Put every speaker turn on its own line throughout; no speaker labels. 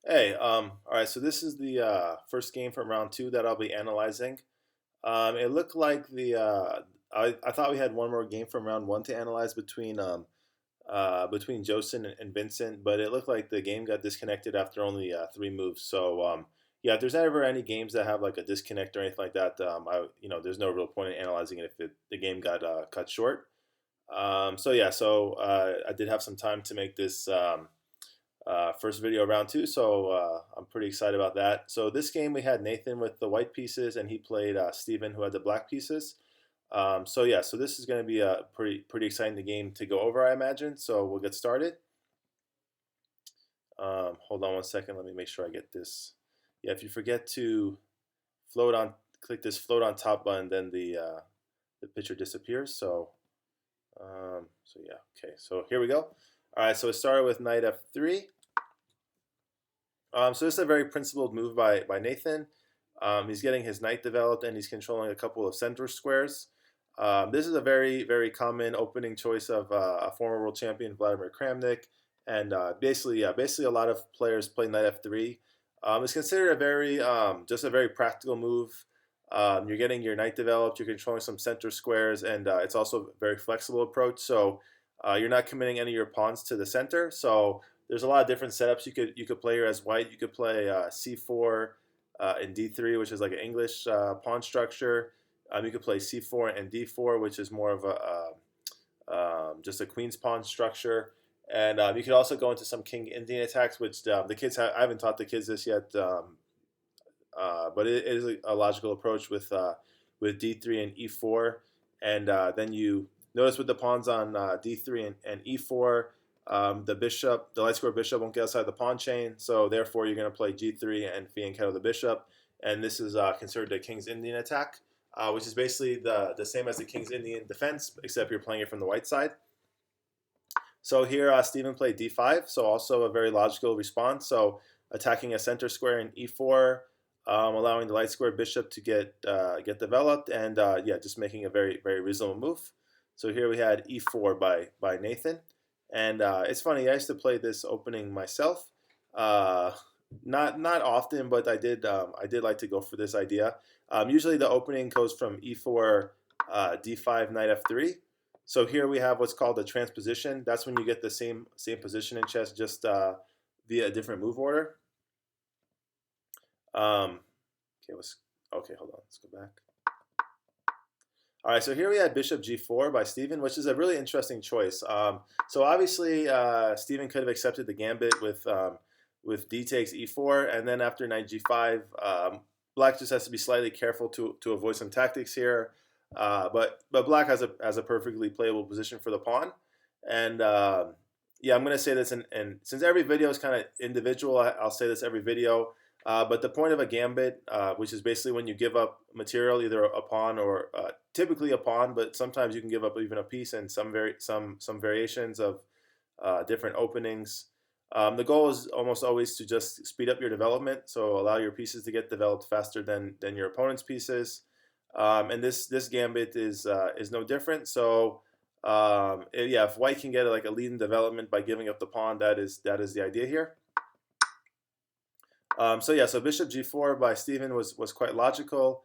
Hey, all right, so this is the first game from round two that I'll be analyzing. It looked like I thought we had one more game from round one to analyze between Josen and Vincent, but it looked like the game got disconnected after only three moves. So yeah, if there's ever any games that have like a disconnect or anything like that, there's no real point in analyzing it if the game got cut short. So I did have some time to make this. First video round two, so I'm pretty excited about that. So this game we had Nathan with the white pieces, and he played Steven who had the black pieces. So this is going to be a pretty exciting game to go over, I imagine. So we'll get started. Hold on one second. Let me make sure I get this. Yeah, if you forget to click this float on top button, then the picture disappears. So yeah, okay. So here we go. All right, so it started with knight f3. So this is a very principled move by Nathan. He's getting his knight developed and he's controlling a couple of center squares. This is a very common opening choice of a former world champion Vladimir Kramnik, and basically a lot of players play knight f3. It's considered just a very practical move. You're getting your knight developed, you're controlling some center squares, and it's also a very flexible approach. So you're not committing any of your pawns to the center. So there's a lot of different setups you could play here as white. You could play c4 and d3, which is like an English pawn structure. You could play c4 and d4, which is more of just a queen's pawn structure. And you could also go into some king Indian attacks, which I haven't taught the kids this yet, but it is a logical approach with d3 and e4. And then you notice with the pawns on d3 and e4, the light square bishop won't get outside the pawn chain, so therefore you're going to play g3 and fianchetto the bishop, and this is considered a king's Indian attack, which is basically the same as the king's Indian defense, except you're playing it from the white side. So here Stephen played d5, so also a very logical response. So attacking a center square in e4, allowing the light square bishop to get developed, and yeah, just making a very reasonable move. So here we had e4 by Nathan. And it's funny, I used to play this opening myself. Not often, but I did like to go for this idea. Usually the opening goes from e4, d5, knight f3. So here we have what's called a transposition. That's when you get the same position in chess, just via a different move order. Okay, hold on, let's go back. All right, so here we had bishop g4 by Steven, which is a really interesting choice. So obviously, Steven could have accepted the gambit with d takes e4, and then after knight g5, black just has to be slightly careful to avoid some tactics here. But black has a perfectly playable position for the pawn, and yeah, I'm going to say this, and since every video is kind of individual, I'll say this every video. But the point of a gambit, which is basically when you give up material, either a pawn or typically a pawn, but sometimes you can give up even a piece and some variations of different openings. The goal is almost always to just speed up your development, so allow your pieces to get developed faster than your opponent's pieces. And this gambit is no different. So yeah, if white can get like a lead in development by giving up the pawn, that is the idea here. So bishop g4 by Steven was quite logical,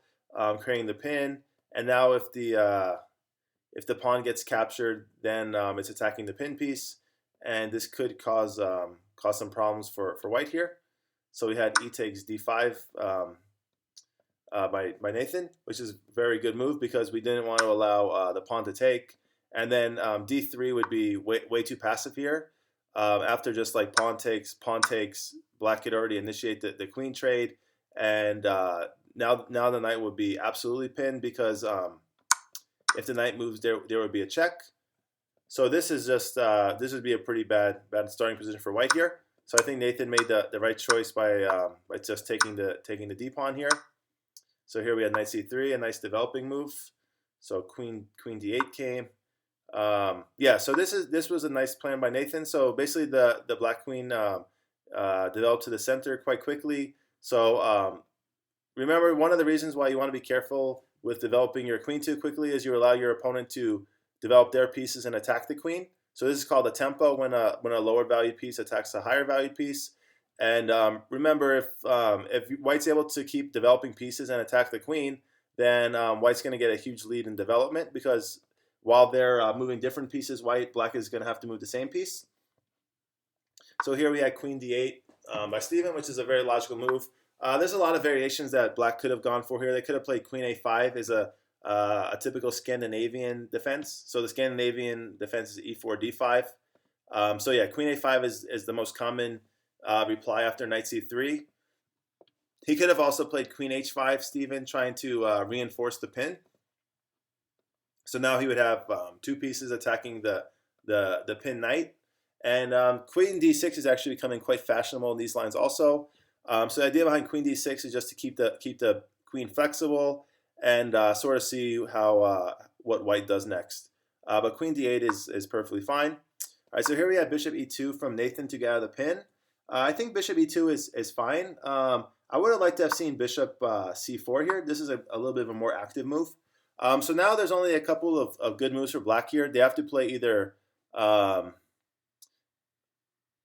creating the pin. And now if the pawn gets captured, then it's attacking the pin piece, and this could cause some problems for white here. So we had e takes d5 by Nathan, which is a very good move because we didn't want to allow the pawn to take. And then d3 would be way too passive here. After just like pawn takes, black could already initiate the queen trade, and now the knight would be absolutely pinned because if the knight moves, there would be a check. So this is just this would be a pretty bad starting position for white here. So I think Nathan made the right choice by just taking the d pawn here. So here we had knight c3, a nice developing move. So queen d8 came. Yeah, so this was a nice plan by Nathan. So basically the black queen developed to the center quite quickly. So remember, one of the reasons why you want to be careful with developing your queen too quickly is you allow your opponent to develop their pieces and attack the queen. So this is called a tempo when a lower valued piece attacks a higher valued piece. And remember, if White's able to keep developing pieces and attack the queen, then White's going to get a huge lead in development, because while they're moving different pieces, Black is going to have to move the same piece. So here we had Queen D8 by Steven, which is a very logical move. There's a lot of variations that Black could have gone for here. They could have played Queen A5 as a typical Scandinavian defense. So the Scandinavian defense is E4 D5. So yeah, Queen A5 is the most common reply after Knight C3. He could have also played Queen H5, Steven, trying to reinforce the pin. So now he would have two pieces attacking the pin knight. And Queen D6 is actually becoming quite fashionable in these lines also. So the idea behind Queen D6 is just to keep the queen flexible and sort of see how what White does next. But Queen D8 is perfectly fine. All right, so here we have Bishop E2 from Nathan to get out of the pin. I think Bishop E2 is fine. I would have liked to have seen Bishop C4 here. This is a little bit of a more active move. So now there's only a couple of good moves for Black here. They have to play either.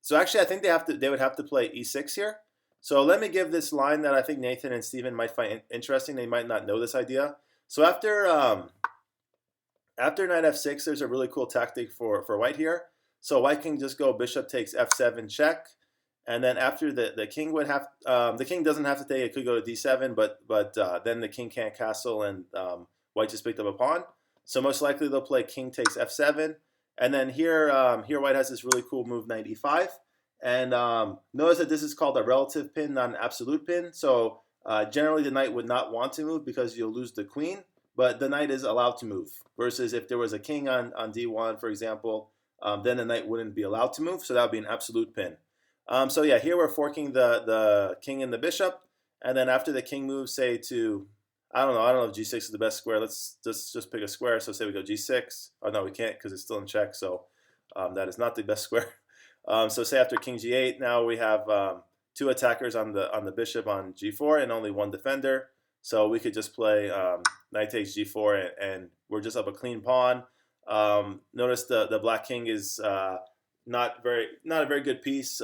So actually, I think they would have to play E6 here. So let me give this line that I think Nathan and Steven might find interesting. They might not know this idea. So after Knight F6, there's a really cool tactic for White here. So White can just go Bishop takes F7 check, and then after the king would have the king doesn't have to take it. Could go to D7, but then the king can't castle, and White just picked up a pawn. So most likely they'll play king takes F7, and then here White has this really cool move Knight E5. And notice that this is called a relative pin, not an absolute pin. So generally the knight would not want to move because you'll lose the queen, but the knight is allowed to move. Versus if there was a king on D1, for example, then the knight wouldn't be allowed to move. So that would be an absolute pin. So yeah, here we're forking the king and the bishop. And then after the king moves, say to, I don't know if G6 is the best square. Let's just pick a square. So say we go G6. Oh no, we can't because it's still in check. So that is not the best square. So say after King G8, now we have two attackers on the bishop on G4 and only one defender. So we could just play Knight takes G4 and we're just up a clean pawn. Notice the Black King is not a very good piece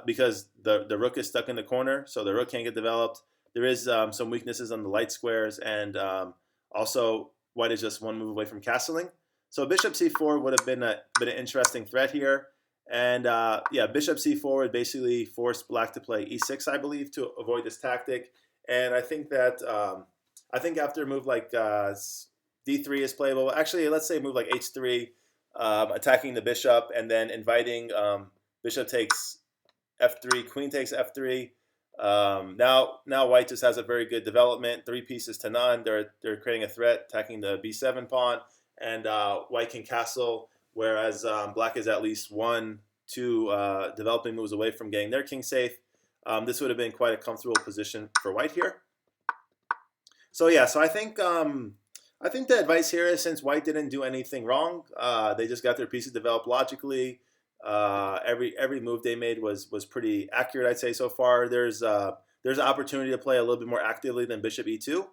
because the rook is stuck in the corner, so the rook can't get developed. There is some weaknesses on the light squares, and also White is just one move away from castling. So Bishop C4 would have been an interesting threat here. And yeah, Bishop C4 would basically force Black to play E6, I believe, to avoid this tactic. And I think that after a move like D3 is playable. Actually, let's say a move like H3, attacking the bishop, and then inviting bishop takes F3, queen takes F3. Now White just has a very good development. 3 pieces to none. They're creating a threat, attacking the B7 pawn, and White can castle. Whereas Black is at least 1-2 developing moves away from getting their king safe. This would have been quite a comfortable position for White here. So yeah, so I think the advice here is, since White didn't do anything wrong, they just got their pieces developed logically. Every move they made was pretty accurate, I'd say so far. There's an opportunity to play a little bit more actively than Bishop E2.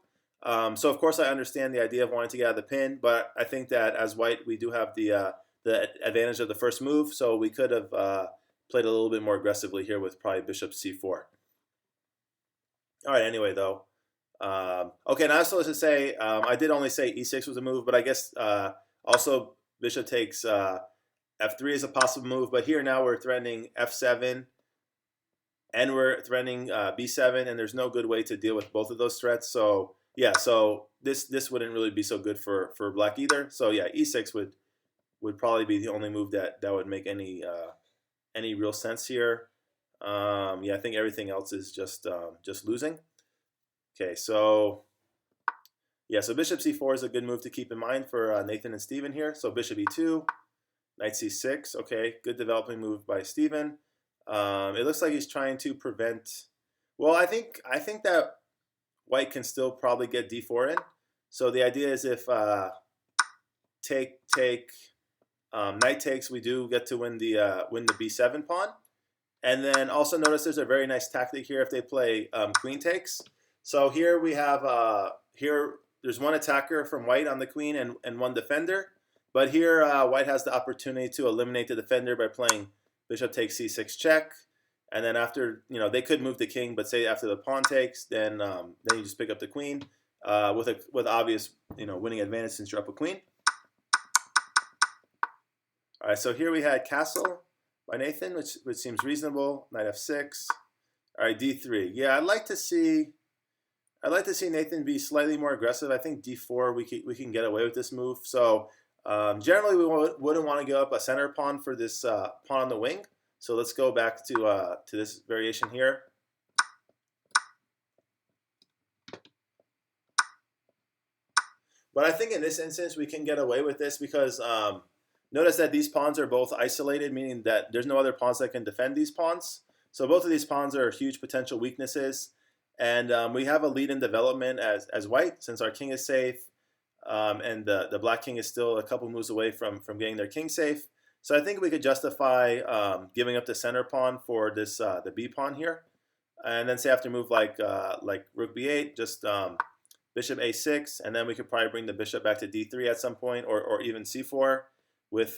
So of course I understand the idea of wanting to get out of the pin, but I think that as White we do have the advantage of the first move, so we could have played a little bit more aggressively here with probably Bishop C4. All right, anyway though. Okay, now so to say, I did only say E6 was a move, but I guess also Bishop takes F3 is a possible move, but here now we're threatening F7 and we're threatening B7, and there's no good way to deal with both of those threats. So yeah, so this wouldn't really be so good for Black either. So yeah, E6 would probably be the only move that would make any real sense here. Yeah, I think everything else is just losing. Okay, so yeah, so Bishop C4 is a good move to keep in mind for Nathan and Steven here. So Bishop E2, Knight C6. Okay, good developing move by Steven. It looks like he's trying to prevent. Well, I think that White can still probably get D4 in. So the idea is if take Knight takes, we do get to win the B7 pawn. And then also notice there's a very nice tactic here if they play Queen takes. So here we have there's one attacker from White on the queen and one defender. But here White has the opportunity to eliminate the defender by playing Bishop takes C6 check. And then after, they could move the king, but say after the pawn takes, then you just pick up the queen with obvious, winning advantage since you're up a queen. All right, so here we had castle by Nathan, which seems reasonable. Knight f6. All right, d3. Yeah, I'd like to see Nathan be slightly more aggressive. I think d4 we can get away with this move. So generally we wouldn't want to give up a center pawn for this pawn on the wing. So let's go back to this variation here. But I think in this instance we can get away with this because notice that these pawns are both isolated, meaning that there's no other pawns that can defend these pawns. So both of these pawns are huge potential weaknesses. And we have a lead in development as white, since our king is safe, and the black king is still a couple moves away from getting their king safe. So I think we could justify giving up the center pawn for this the b pawn here, and then say after move like rook b8, just bishop a6, and then we could probably bring the bishop back to d3 at some point, or even c4 with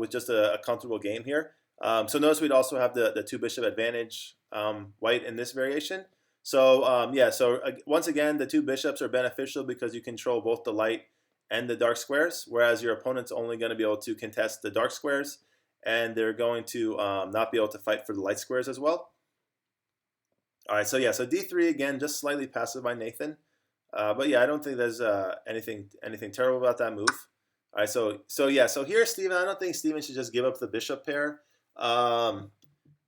just a comfortable game here. So notice we'd also have the two bishop advantage, white in this variation. So once again, the two bishops are beneficial because you control both the light and the dark squares, whereas your opponent's only going to be able to contest the dark squares, and they're going to not be able to fight for the light squares as well. All right, so d3 again, just slightly passive by Nathan, but yeah, I don't think there's anything terrible about that move. All right, so here, Steven, I don't think Steven should just give up the bishop pair.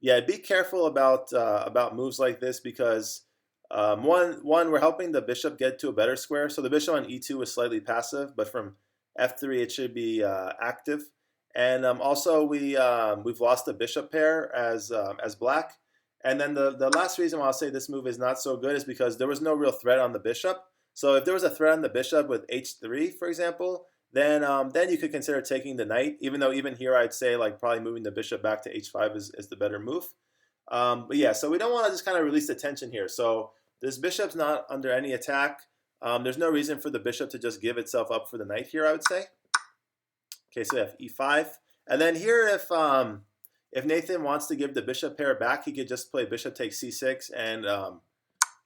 Yeah, be careful about moves like this because one, we're helping the bishop get to a better square. So the bishop on e2 is slightly passive, but from f3 it should be active. And also we've lost the bishop pair as black. And then the last reason why I'll say this move is not so good is because there was no real threat on the bishop. So if there was a threat on the bishop with h3, for example, then you could consider taking the knight, even though even here I'd say like probably moving the bishop back to h5 is the better move. But yeah, so we don't want to just kind of release the tension here. So this bishop's not under any attack. There's no reason for the bishop to just give itself up for the knight here, I would say. Okay, so we have e5. And then here, if Nathan wants to give the bishop pair back, he could just play bishop takes c6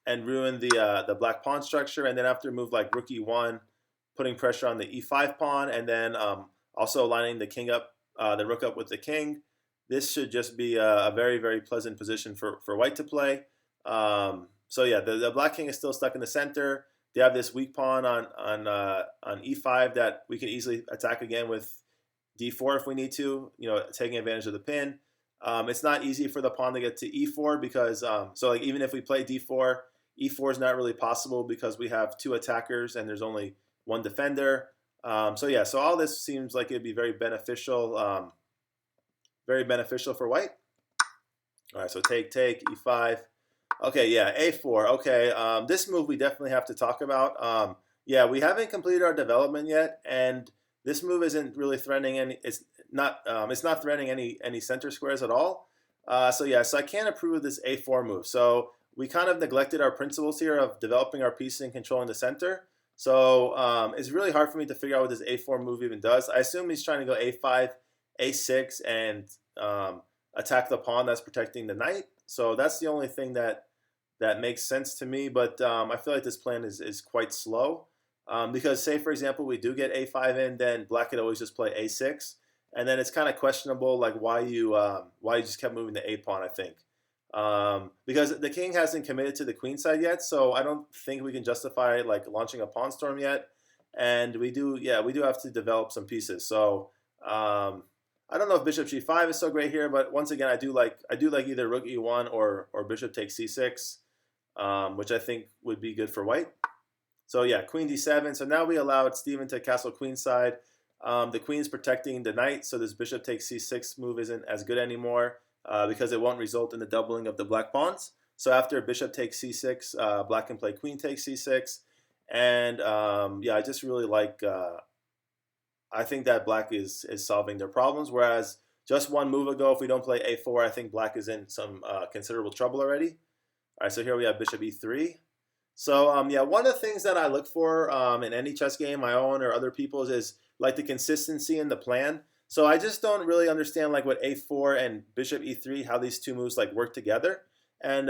and ruin the black pawn structure. And then after a move like rook e1, putting pressure on the e5 pawn, and then also lining the king up, the rook up with the king. This should just be a very, very pleasant position for white to play. So yeah, the black king is still stuck in the center. They have this weak pawn on e5 that we can easily attack again with d4 if we need to, taking advantage of the pin. It's not easy for the pawn to get to e4 because, so like even if we play d4, e4 is not really possible because we have two attackers and there's only one defender. So all this seems like it'd be very beneficial for white. All right, so take, e5. Okay, yeah, a4. Okay, this move we definitely have to talk about. Yeah, we haven't completed our development yet, and this move isn't really threatening any. It's not threatening any center squares at all. So I can't approve of this a4 move. So we kind of neglected our principles here of developing our pieces and controlling the center. So it's really hard for me to figure out what this a4 move even does. I assume he's trying to go a5, a6, and attack the pawn that's protecting the knight. So that's the only thing that makes sense to me. But I feel like this plan is quite slow because say, for example, we do get a5 in, then black could always just play a6. And then it's kind of questionable like why you just kept moving the a pawn, I think. Because the king hasn't committed to the queen side yet, so I don't think we can justify like launching a pawn storm yet. And we do have to develop some pieces. So I don't know if bishop g5 is so great here, but once again, I do like either rook e1 or bishop takes c6, which I think would be good for white. So yeah, queen d7. So now we allowed Steven to castle queenside. The queen's protecting the knight, so this bishop takes c6 move isn't as good anymore because it won't result in the doubling of the black pawns. So after bishop takes c6, black can play queen takes c6. And I just really like, I think that black is solving their problems, whereas just one move ago, if we don't play a4, I think black is in some considerable trouble already. All right, so here we have bishop e3. So one of the things that I look for in any chess game, my own or other people's, is like the consistency in the plan. So I just don't really understand like what a4 and bishop e3, how these two moves like work together. And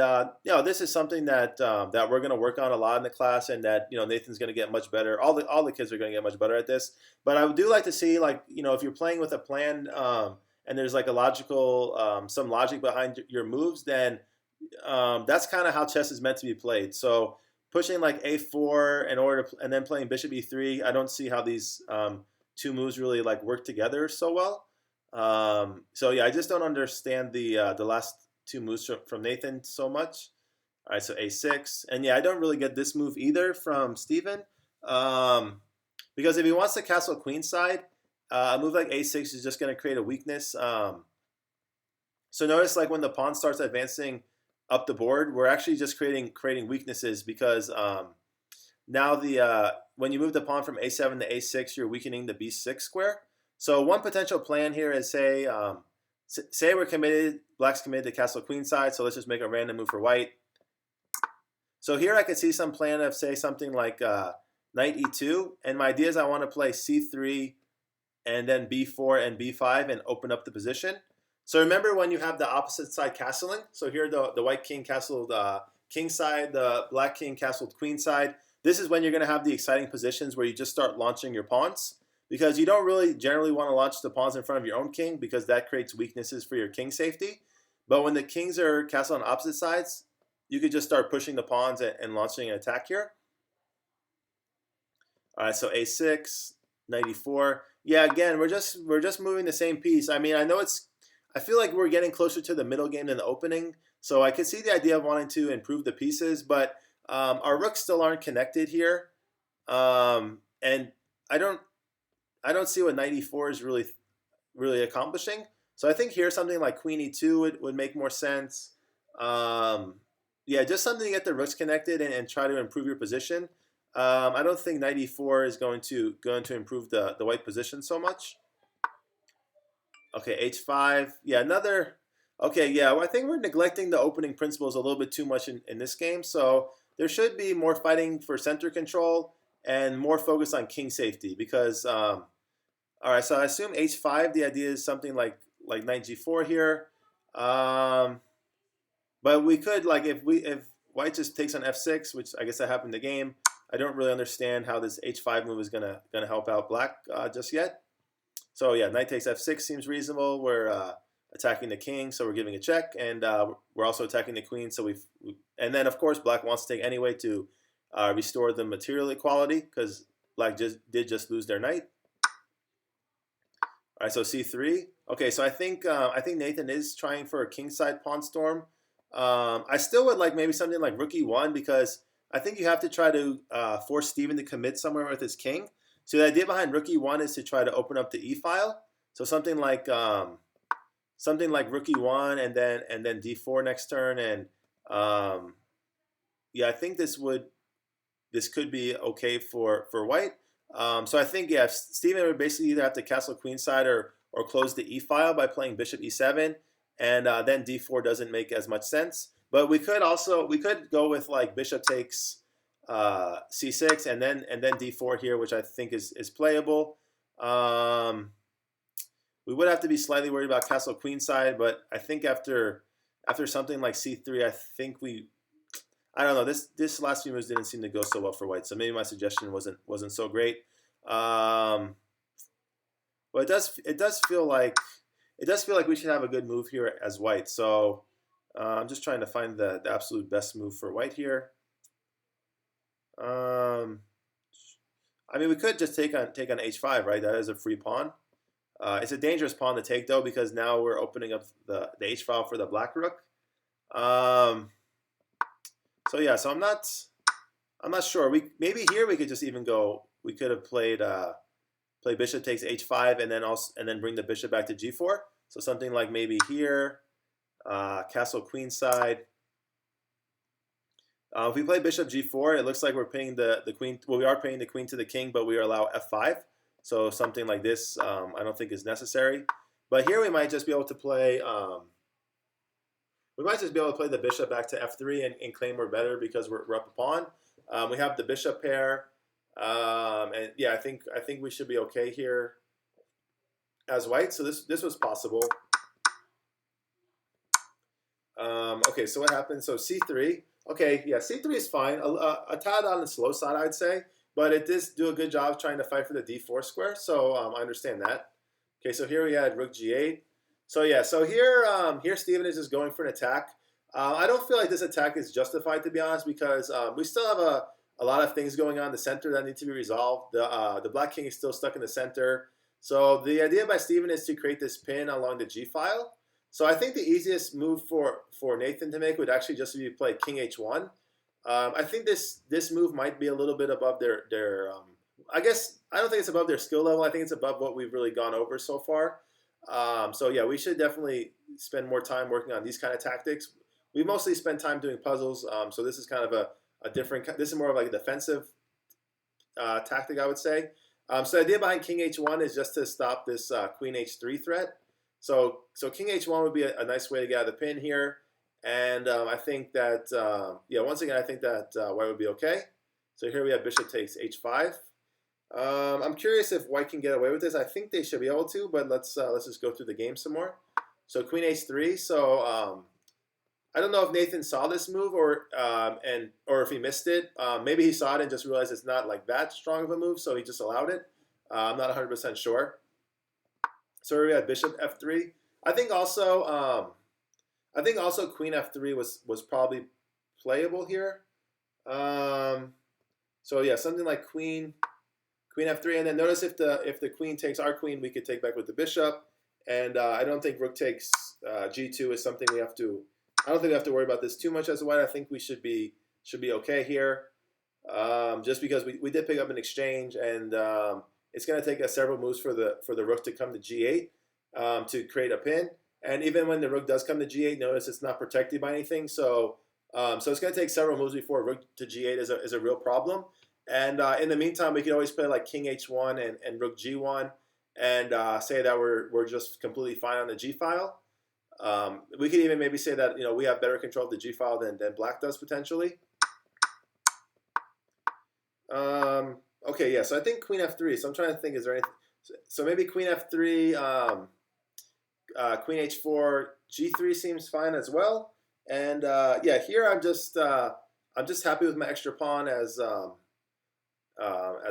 this is something that that we're going to work on a lot in the class, and that Nathan's going to get much better. All the kids are going to get much better at this. But I do like to see like if you're playing with a plan, and there's like a logical some logic behind your moves, then that's kind of how chess is meant to be played. So pushing like a4 in order to, and then playing bishop e3, I don't see how these two moves really like work together so well. So yeah, I just don't understand the last two moves from Nathan so much. All right, so a6, and yeah, I don't really get this move either from Steven, because if he wants to castle queenside, a move like a6 is just going to create a weakness. So notice like when the pawn starts advancing up the board, we're actually just creating weaknesses, because now the when you move the pawn from a7 to a6, you're weakening the b6 square. So one potential plan here is say we're committed, black's committed to castle queenside, so let's just make a random move for white. So here I could see some plan of say something like knight e2, and my idea is I want to play c3 and then b4 and b5 and open up the position. So remember when you have the opposite side castling, so here the white king castled king side, the black king castled queen side. This is when you're going to have the exciting positions where you just start launching your pawns, because you don't really generally want to launch the pawns in front of your own king, because that creates weaknesses for your king safety. But when the kings are castled on opposite sides, you could just start pushing the pawns and launching an attack here. All right, so a6, knight e4. Yeah, again, we're just moving the same piece. I mean, I feel like we're getting closer to the middle game than the opening, so I could see the idea of wanting to improve the pieces, but our rooks still aren't connected here, and I don't see what knight e4 is really accomplishing. So I think here something like queen e2 would make more sense. Yeah, just something to get the rooks connected and try to improve your position. I don't think knight e4 is going to improve the white position so much. Okay, h5. Yeah, another. Okay, yeah, well, I think we're neglecting the opening principles a little bit too much in this game. So there should be more fighting for center control and more focus on king safety, because all right, so I assume h5. The idea is something like knight g4 here, but we could like if white just takes on f6, which I guess that happened in the game. I don't really understand how this h5 move is gonna help out black just yet. So yeah, knight takes f6 seems reasonable. We're attacking the king, so we're giving a check, and we're also attacking the queen. So and then of course black wants to take anyway to restore the material equality, because black did just lose their knight. All right, so c3. Okay, so I think Nathan is trying for a kingside pawn storm. I still would like maybe something like rook e1, because I think you have to try to force Steven to commit somewhere with his king. So the idea behind rook e1 is to try to open up the e file. So something like rook e1 and then d4 next turn, and yeah, I think this could be okay for white. So I think yeah, Steven would basically either have to castle queenside or close the e file by playing bishop e7, and then d4 doesn't make as much sense. But we could go with like bishop takes c6 and then d4 here, which I think is playable. We would have to be slightly worried about castle queenside, but I think after something like c3, I don't know, this last few moves didn't seem to go so well for white, so maybe my suggestion wasn't so great. But it does feel like we should have a good move here as white. So I'm just trying to find the absolute best move for white here. I mean, we could just take on h5, right? That is a free pawn. It's a dangerous pawn to take though, because now we're opening up the h file for the black rook. So yeah, so I'm not sure. Maybe here we could just even go. We could have played bishop takes h5 and then bring the bishop back to g4. So something like maybe here, castle queenside. If we play bishop g4, it looks like we're paying the queen. Well, we are paying the queen to the king, but we allow f5. So something like this, I don't think is necessary. But here we might just be able to play. We might just be able to play the bishop back to f3 and claim we're better because we're up a pawn. We have the bishop pair, and yeah, I think we should be okay here. as white. So this was possible. Okay, so what happened? So c3. Okay, yeah, c3 is fine. A tad on the slow side, I'd say, but it does do a good job trying to fight for the d4 square. So I understand that. Okay, so here we had rook g8. So yeah, so here Steven is just going for an attack. I don't feel like this attack is justified, to be honest, because we still have a lot of things going on in the center that need to be resolved. The black king is still stuck in the center. So the idea by Steven is to create this pin along the g file. So I think the easiest move for Nathan to make would actually just be play king h1. I think this move might be a little bit above their I guess I don't think it's above their skill level. I think it's above what we've really gone over so far. So yeah, we should definitely spend more time working on these kind of tactics. We mostly spend time doing puzzles, so this is kind of a different. This is more of like a defensive tactic, I would say. So the idea behind king h1 is just to stop this queen h3 threat. So king h1 would be a nice way to get out of the pin here. And I think that, yeah, once again, I think that white would be okay. So here we have bishop takes h5. I'm curious if white can get away with this. I think they should be able to, but let's just go through the game some more. So queen h3. So I don't know if Nathan saw this move or if he missed it. Maybe he saw it and just realized it's not like that strong of a move, so he just allowed it. I'm not 100% sure. So here we have bishop f3. I think also queen f3 was probably playable here. So yeah, something like queen f3, and then notice if the queen takes our queen, we could take back with the bishop. And I don't think rook takes g2 is something we have to. I don't think we have to worry about this too much as a white. I think we should be okay here, just because we did pick up an exchange, and it's going to take us several moves for the rook to come to g8 to create a pin. And even when the rook does come to g8, notice it's not protected by anything. So so it's going to take several moves before rook to g8 is a real problem. And in the meantime, we can always play like king h1 and rook g1, and say that we're just completely fine on the g file. We could even maybe say that we have better control of the g file than black does potentially. Okay, yeah. So I think queen f3. So I'm trying to think. Is there anything? So maybe queen f3, queen h4, g3 seems fine as well. And yeah, here I'm just happy with my extra pawn as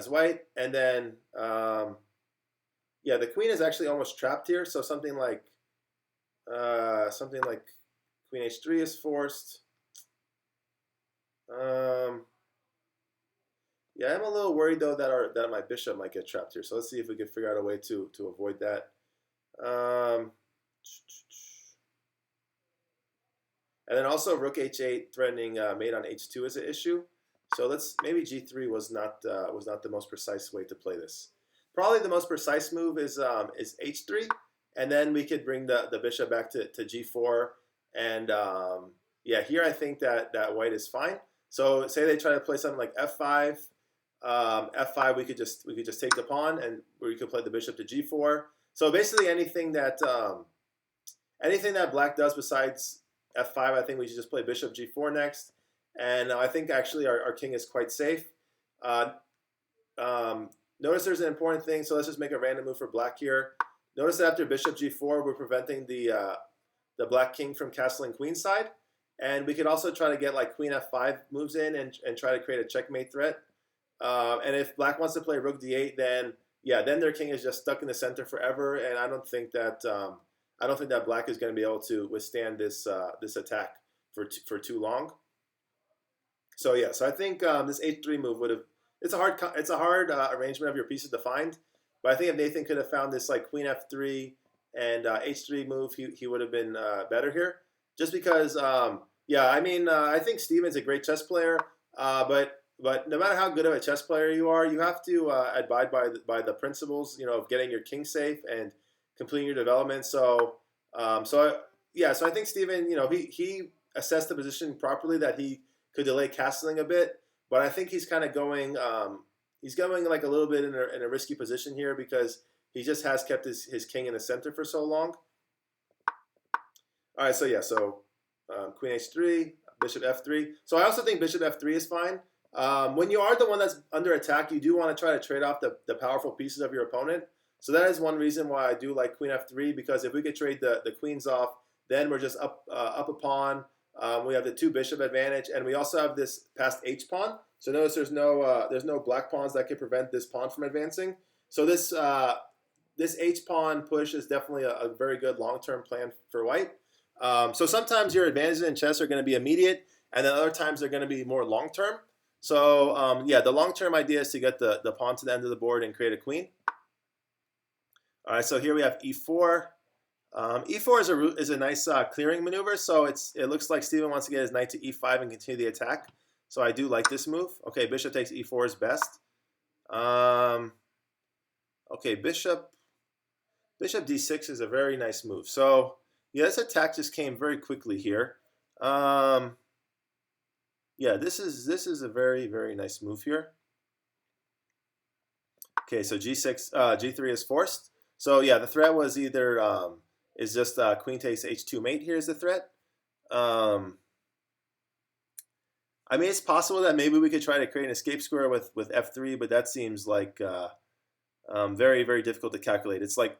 white. And then yeah, the queen is actually almost trapped here. So something like queen h3 is forced. Yeah, I'm a little worried though that my bishop might get trapped here. So let's see if we can figure out a way to avoid that. And then also rook h8 threatening mate on h2 is an issue. So maybe g3 was not the most precise way to play this. Probably the most precise move is h3, and then we could bring the bishop back to g4. And yeah, here I think that white is fine. So say they try to play something like f5. F5 we could just take the pawn, and we could play the bishop to g4. So basically anything that black does besides f5, I think we should just play bishop g4 next. And I think actually our king is quite safe. Notice there's an important thing, so let's just make a random move for black here. Notice that after bishop g4, we're preventing the black king from castling queenside. And we could also try to get like queen f5 moves in and try to create a checkmate threat. And if black wants to play rook d8, then yeah, then their king is just stuck in the center forever. And I don't think that black is going to be able to withstand this attack for too long. So yeah, so I think this h3 move would have. It's a hard arrangement of your pieces to find, but I think if Nathan could have found this like queen f3 and h3 move, he would have been better here. Just because, yeah, I mean, I think Steven's a great chess player, but no matter how good of a chess player you are, you have to abide by the principles, of getting your king safe and completing your development. So yeah, so I think Steven, he assessed the position properly that he could delay castling a bit, but I think he's kind of going, he's going like a little bit in a risky position here because he just has kept his king in the center for so long. All right, so yeah, so queen h3, bishop f3. So I also think bishop f3 is fine. When you are the one that's under attack, you do want to try to trade off the powerful pieces of your opponent. So that is one reason why I do like queen f3, because if we could trade the queens off, then we're just up a pawn. We have the two bishop advantage, and we also have this passed h pawn. So notice there's no black pawns that can prevent this pawn from advancing. So this h pawn push is definitely a very good long-term plan for white. So sometimes your advantages in chess are going to be immediate, and then other times they're going to be more long-term. So yeah, the long-term idea is to get the pawn to the end of the board and create a queen. All right, so here we have e4. E4 is a nice clearing maneuver, so it looks like Steven wants to get his knight to e5 and continue the attack. So I do like this move. Okay, bishop takes e4 is best. Okay, bishop d6 is a very nice move. So yeah, this attack just came very quickly here. Yeah, this is a very, very nice move here. Okay, so g3 is forced. So yeah, the threat was either is just queen takes h2 mate. Here's the threat. I mean, it's possible that maybe we could try to create an escape square with f3, but that seems like very, very difficult to calculate. It's like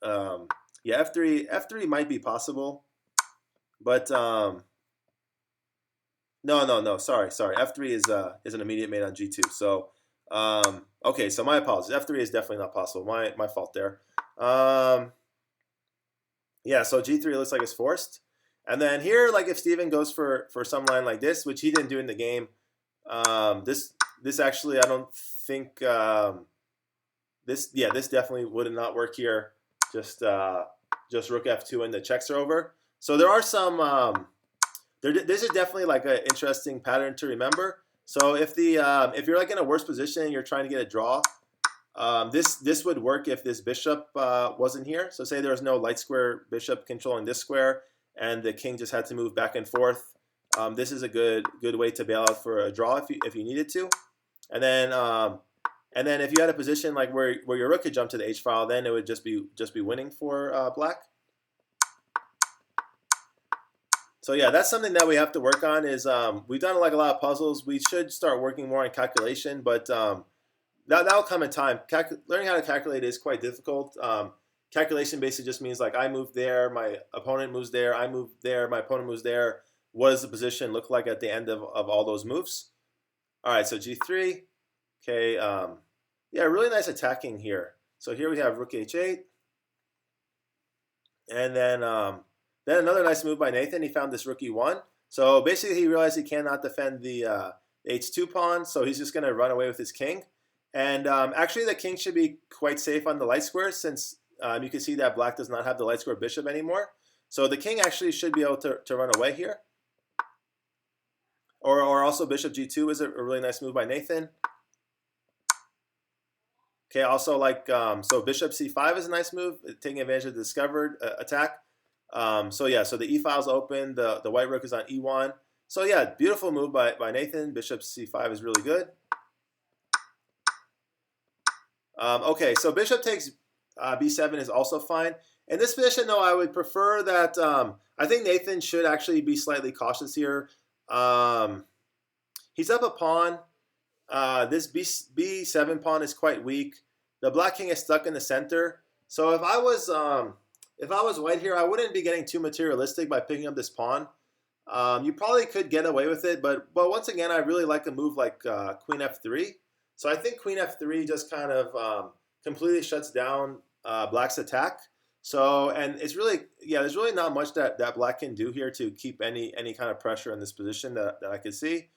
yeah, f3 might be possible, but no, sorry, f3 is an immediate mate on g2. So okay, so my apologies. f3 is definitely not possible. My fault there. Yeah, so g3 looks like it's forced. And then here, like if Steven goes for some line like this, which he didn't do in the game, this actually I don't think this definitely would not work here. Just rook f2 and the checks are over. So there are some this is definitely like an interesting pattern to remember. So if you're like in a worse position and you're trying to get a draw, this would work if this bishop wasn't here. So say there was no light square bishop controlling this square, and the king just had to move back and forth. This is a good way to bail out for a draw if you needed to. And then if you had a position like where your rook could jump to the h file, then it would just be winning for black. So yeah, that's something that we have to work on. Is we've done like a lot of puzzles. We should start working more on calculation, but that'll come in time. Learning how to calculate is quite difficult. Calculation basically just means like I move there, my opponent moves there, I move there, my opponent moves there. What does the position look like at the end of all those moves? All right, so g3. Okay, yeah, really nice attacking here. So here we have rook h8, and then another nice move by Nathan. He found this rook e1. So basically, he realized he cannot defend the h2 pawn, so he's just going to run away with his king. And actually, the king should be quite safe on the light square, since you can see that black does not have the light square bishop anymore. So the king actually should be able to run away here. Or also bishop g2 is a really nice move by Nathan. Okay, also like, so bishop c5 is a nice move, taking advantage of the discovered attack. So yeah, so the e file's open, the white rook is on e1. So yeah, beautiful move by Nathan. Bishop c5 is really good. Okay, so bishop takes b7 is also fine. In this position, though, I would prefer that, I think Nathan should actually be slightly cautious here. He's up a pawn. This b7 pawn is quite weak. The black king is stuck in the center. So if I was white here, I wouldn't be getting too materialistic by picking up this pawn. You probably could get away with it, but once again, I really like a move like queen f3. So I think queen f3 just kind of completely shuts down black's attack. So, and it's really, yeah, there's really not much that black can do here to keep any kind of pressure in this position that I could see.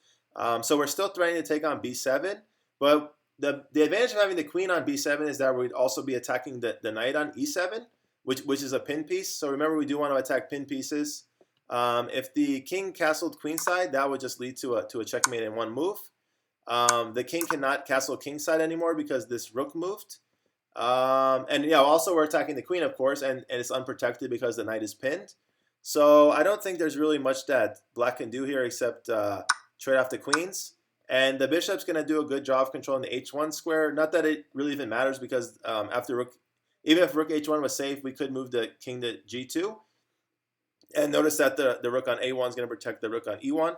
So we're still threatening to take on b7, but the advantage of having the queen on b7 is that we'd also be attacking the knight on e7, which is a pin piece. So remember, we do want to attack pin pieces. If the king castled queenside, that would just lead to a checkmate in one move. The king cannot castle kingside anymore because this rook moved. And yeah, also we're attacking the queen, of course, and it's unprotected because the knight is pinned. So I don't think there's really much that black can do here except trade off the queens. And the bishop's going to do a good job of controlling the h1 square. Not that it really even matters, because after rook, even if rook h1 was safe, we could move the king to g2. And notice that the rook on a1 is going to protect the rook on e1.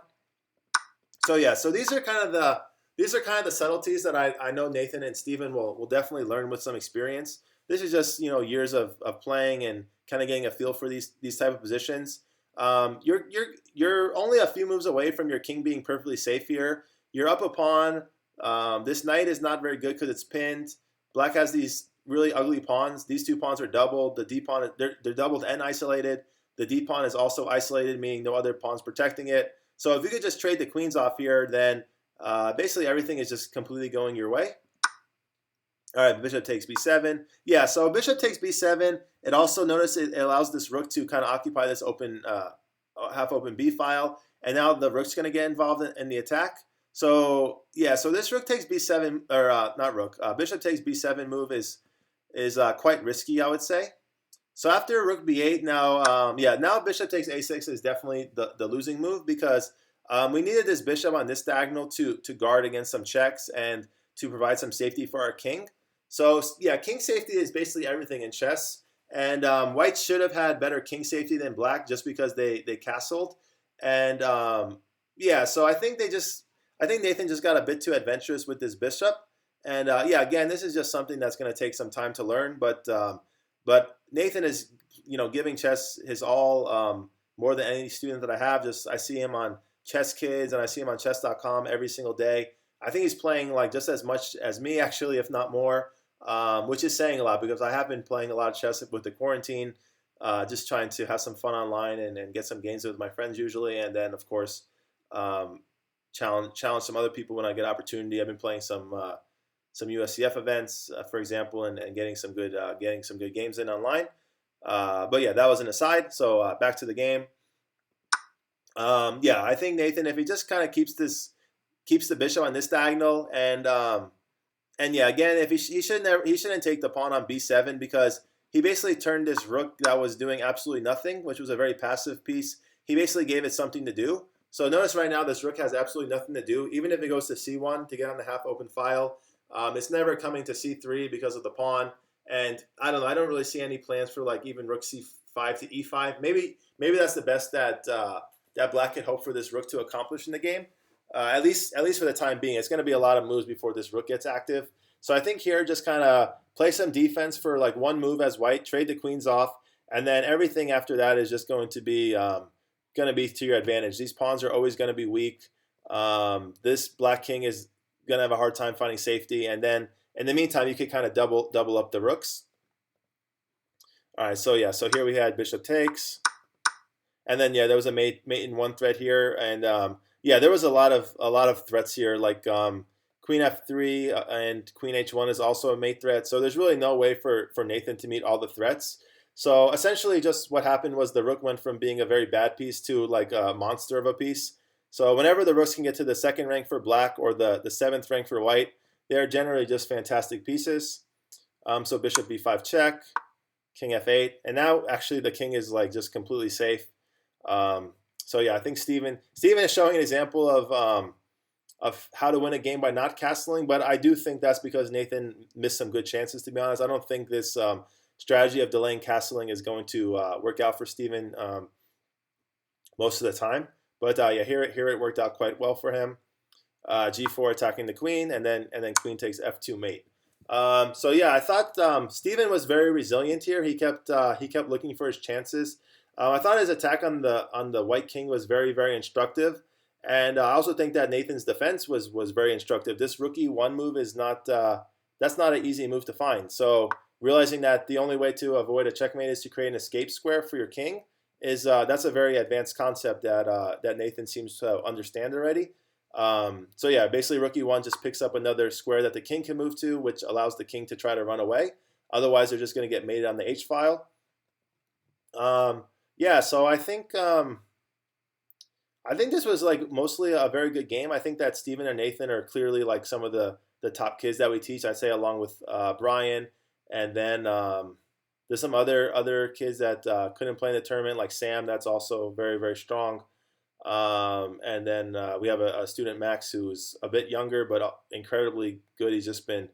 So yeah, so these are kind of the subtleties that I know Nathan and Steven will definitely learn with some experience. this is just years of playing and kind of getting a feel for these type of positions. You're only a few moves away from your king being perfectly safe here. You're up a pawn. This knight is not very good because it's pinned. Black has these really ugly pawns. These two pawns are doubled. The D pawn, they're doubled and isolated. The D pawn is also isolated, meaning no other pawns protecting it. So if you could just trade the queens off here, then basically everything is just completely going your way. All right, bishop takes b7. Yeah, so bishop takes b7. It also, notice it allows this rook to kind of occupy this open, half-open b file, and now the rook's going to get involved in the attack. So yeah, so this rook takes b7, or not rook, bishop takes b7 move is quite risky, I would say. So after rook b8, now now bishop takes a6 is definitely the losing move, because we needed this bishop on this diagonal to guard against some checks and to provide some safety for our king. So yeah, king safety is basically everything in chess. And white should have had better king safety than black just because they castled. And yeah, so I think Nathan just got a bit too adventurous with this bishop. And yeah, again, this is just something that's going to take some time to learn. But Nathan is giving chess his all, more than any student that I have. Just I see him on Chess Kids and I see him on chess.com every single day. I think he's playing like just as much as me, actually, if not more, which is saying a lot because I have been playing a lot of chess with the quarantine, just trying to have some fun online and get some games with my friends usually, and then of course challenge some other people when I get opportunity. I've been playing some USCF events, for example, and getting some good games in online. But yeah, that was an aside. So back to the game. Yeah, I think Nathan, if he just kind of keeps the bishop on this diagonal, and yeah, again, if he shouldn't take the pawn on b7, because he basically turned this rook that was doing absolutely nothing, which was a very passive piece. He basically gave it something to do. So notice right now this rook has absolutely nothing to do. Even if it goes to c1 to get on the half open file, it's never coming to c3 because of the pawn. And I don't know. I don't really see any plans for like even rook c5 to e5. Maybe that's the best that black can hope for this rook to accomplish in the game. At least for the time being. It's going to be a lot of moves before this rook gets active. So I think here just kind of play some defense for like one move as white, trade the queens off, and then everything after that is just going to be to your advantage. These pawns are always going to be weak. This black king is going to have a hard time finding safety, and then in the meantime you could kind of double up the rooks. All right, so yeah, so here we had bishop takes, and then yeah, there was a mate in one thread here, and yeah, there was a lot of threats here, like queen f3 and queen h1 is also a mate threat. So there's really no way for Nathan to meet all the threats. So essentially just what happened was the rook went from being a very bad piece to like a monster of a piece. So whenever the rooks can get to the second rank for black or the seventh rank for white, they're generally just fantastic pieces. So bishop b5 check, king f8, and now actually the king is like just completely safe. So yeah, I think Steven is showing an example of how to win a game by not castling, but I do think that's because Nathan missed some good chances, to be honest. I don't think this strategy of delaying castling is going to work out for Steven most of the time. But yeah, here it worked out quite well for him. G4 attacking the queen, and then queen takes f2 mate. So yeah, I thought Steven was very resilient here. He kept looking for his chances. I thought his attack on the white king was very, very instructive, and I also think that Nathan's defense was very instructive. This rook e1 move is not that's not an easy move to find. So realizing that the only way to avoid a checkmate is to create an escape square for your king is that's a very advanced concept that Nathan seems to understand already. So yeah, basically rook e1 just picks up another square that the king can move to, which allows the king to try to run away. Otherwise, they're just going to get mated on the h file. Yeah, so I think this was like mostly a very good game. I think that Steven and Nathan are clearly like some of the top kids that we teach. I'd say along with Brian, and then there's some other kids that couldn't play in the tournament, like Sam. That's also very, very strong. And then we have a student, Max, who's a bit younger but incredibly good. He's just been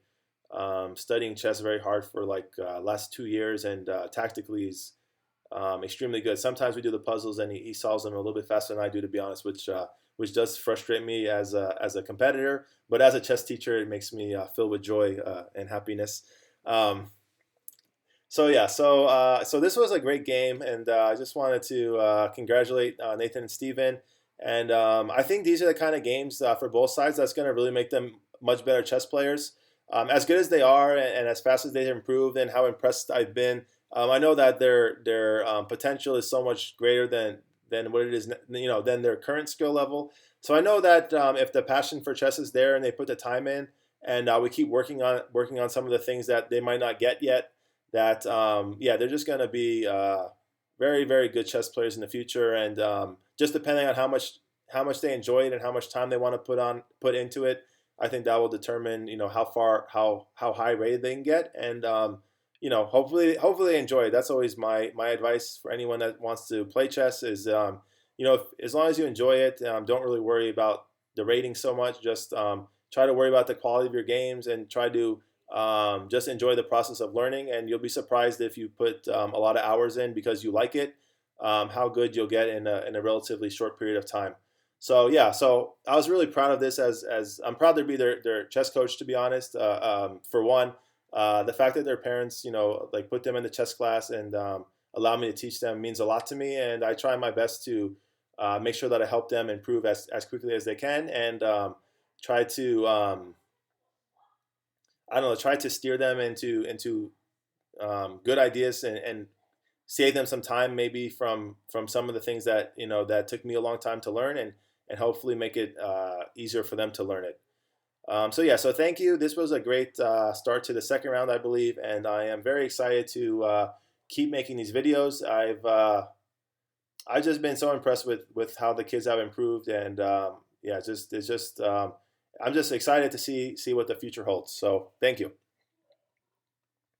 studying chess very hard for like last 2 years, and tactically he's extremely good. Sometimes we do the puzzles and he solves them a little bit faster than I do, to be honest, which does frustrate me as a competitor. But as a chess teacher, it makes me filled with joy and happiness. So yeah, so this was a great game, and I just wanted to congratulate Nathan and Steven. And I think these are the kind of games for both sides that's going to really make them much better chess players. As good as they are, and as fast as they've improved, and how impressed I've been, I know that their potential is so much greater than what it is, than their current skill level. So I know that if the passion for chess is there and they put the time in, and we keep working on some of the things that they might not get yet, that yeah, they're just going to be very very good chess players in the future, and just depending on how much they enjoy it and how much time they want to put into it, I think that will determine how far how high rated they can get, and hopefully they enjoy it. That's always my advice for anyone that wants to play chess is as long as you enjoy it, don't really worry about the rating so much. Just try to worry about the quality of your games and try to just enjoy the process of learning, and you'll be surprised if you put a lot of hours in because you like it, how good you'll get in a relatively short period of time. So yeah, so I was really proud of this, as I'm proud to be their chess coach, to be honest. For one, the fact that their parents, like put them in the chess class and allow me to teach them means a lot to me, and I try my best to make sure that I help them improve as quickly as they can, and try to I don't know, try to steer them into good ideas, and save them some time maybe from some of the things that that took me a long time to learn, and hopefully make it easier for them to learn it. So yeah, so thank you. This was a great start to the second round, I believe, and I am very excited to keep making these videos. I've just been so impressed with how the kids have improved, and yeah, it's just I'm just excited to see what the future holds. So thank you.